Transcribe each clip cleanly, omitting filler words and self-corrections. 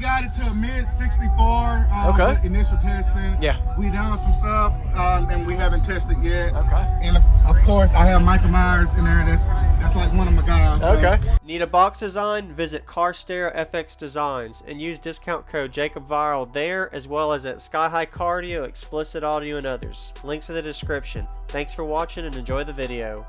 got it to mid 64 okay. with initial testing. Yeah. We done some stuff and we haven't tested yet. Okay. And of course, I have Mechman in there. That's like one of my guys. So. Okay. Need a box design? Visit Carstare FX Designs and use discount code JacobViral there, as well as at Sky High Cardio, Xplicit Audio, and others. Links in the description. Thanks for watching and enjoy the video.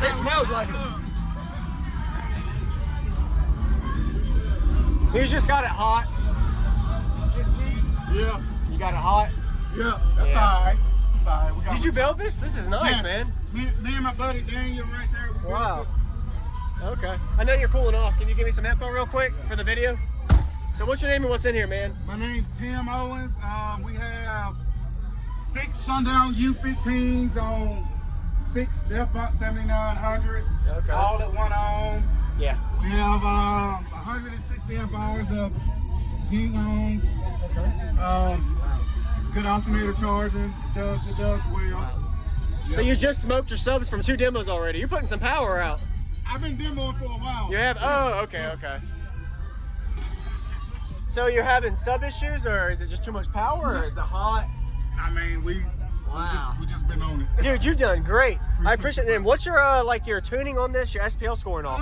It smells like it. He's just got it hot. Yeah. You got it hot? Yeah. That's alright. That's alright. Did you build this? This is nice, yes. Man. Me and my buddy Daniel right there. We wow. Okay. I know you're cooling off. Can you give me some info real quick for the video? So what's your name and what's in here, man? My name's Tim Owens. We have 6 Sundown U15s on 6 Death Box 7900s, okay. all at one on. Yeah. We have 160 amp hours of heat ohms. Okay. Good alternator charging. It does well. Yep. So you just smoked your subs from 2 demos already. You're putting some power out. I've been demoing for a while. You have? Oh, okay, okay. So you're having sub issues, or is it just too much power, or is it hot? I mean, we just been on it. Dude, you've done great. I appreciate it. And what's your like your tuning on this? Your SPL scoring off?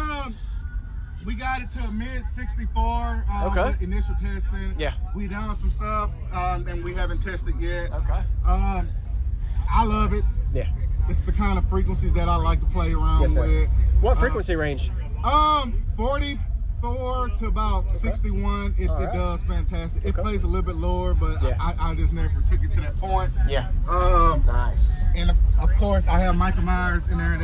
We got it to mid 64 okay. with initial testing. Yeah. We done some stuff and we haven't tested yet. Okay. I love it. Yeah. It's the kind of frequencies that I like to play around with. What frequency range? 44 to about 61. It does fantastic. It plays a little bit lower, but yeah. I just never took it to that point. Yeah. Nice. And of course, I have Mechman in there.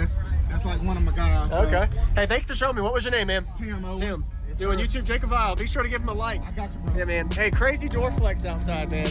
That's like one of my guys. So. Okay. Hey, thanks for showing me. What was your name, man? Tim Owens. Tim. Yes, doing YouTube JacobViral. Be sure to give him a like. I got you, bro. Yeah, man. Hey, crazy door flex outside, man.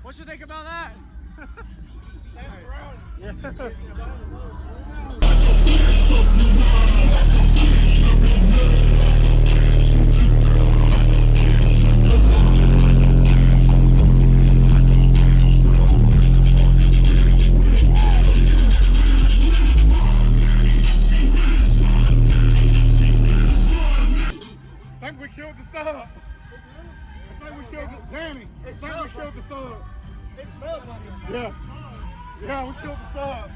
What you think about that? I think we killed the sub. I think we killed the Danny. I think we killed the sub. It smells like it. Yeah. Yeah, we killed the sub.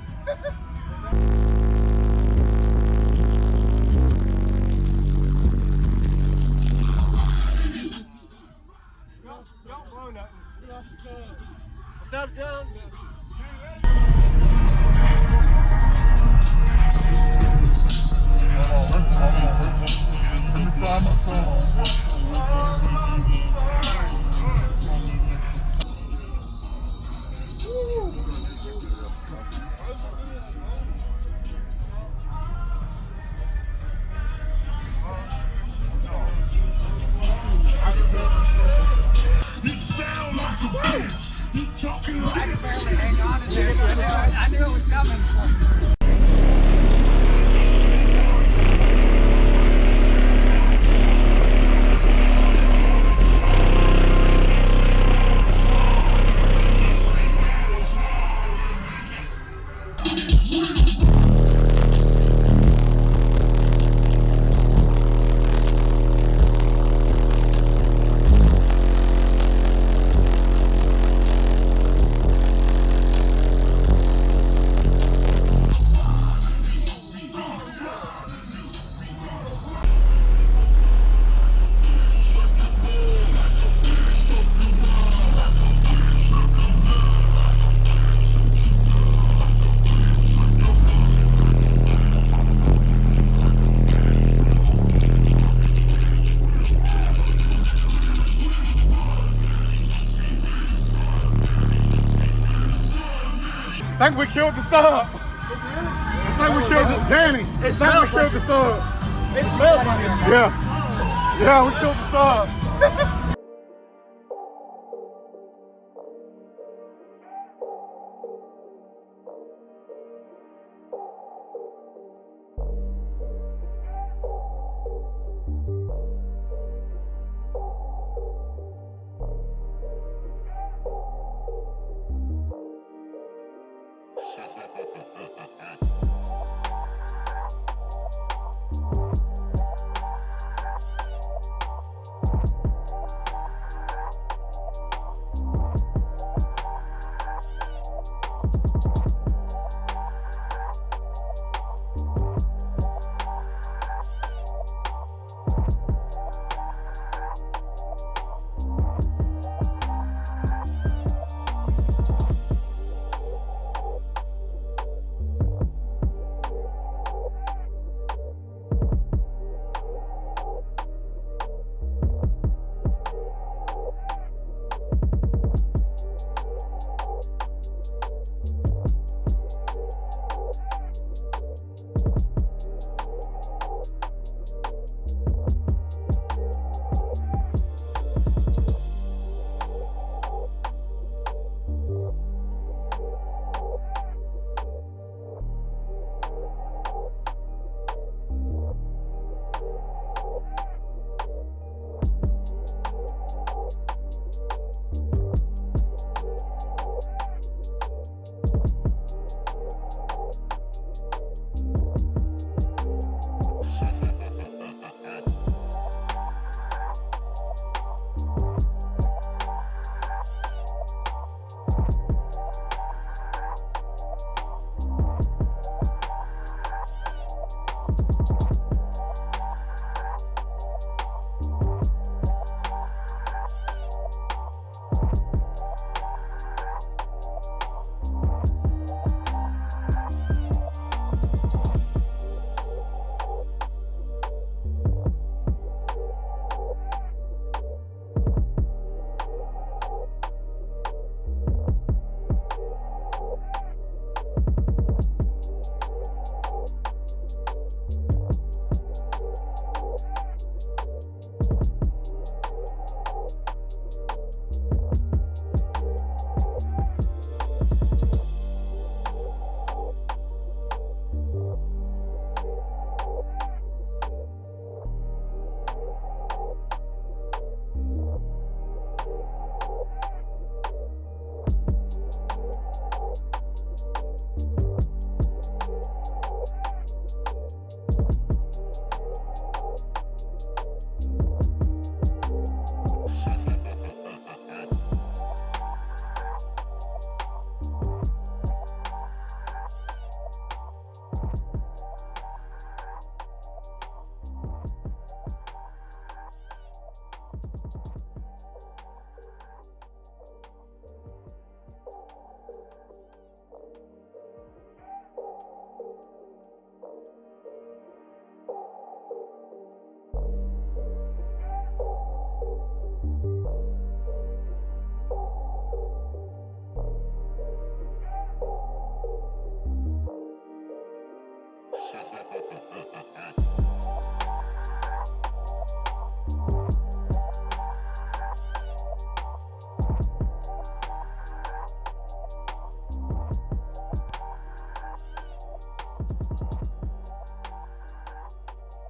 Don't blow nothing. What's up, John? Let me find my phone. I could barely hang on in there. I knew it was coming. I think we killed the sub. I think we killed Danny. I think we killed the sub. It smells like it. Yeah. Yeah, we killed the sub.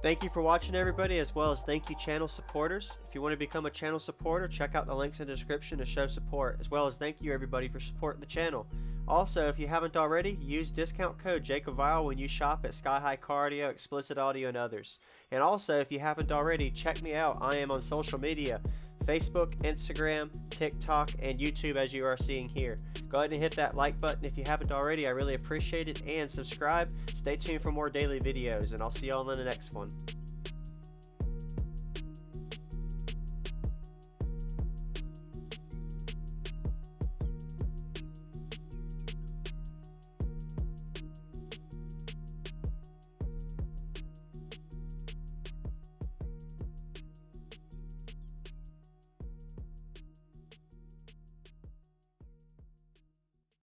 Thank you for watching, everybody, as well as thank you channel supporters. If you want to become a channel supporter, check out the links in the description to show support, as well as thank you everybody for supporting the channel. Also, if you haven't already, use discount code JacobViral when you shop at Sky High Cardio, Xplicit Audio, and others. And also, if you haven't already, check me out. I am on social media, Facebook, Instagram, TikTok, and YouTube, as you are seeing here. Go ahead and hit that like button if you haven't already. I really appreciate it. And subscribe. Stay tuned for more daily videos, and I'll see y'all in the next one.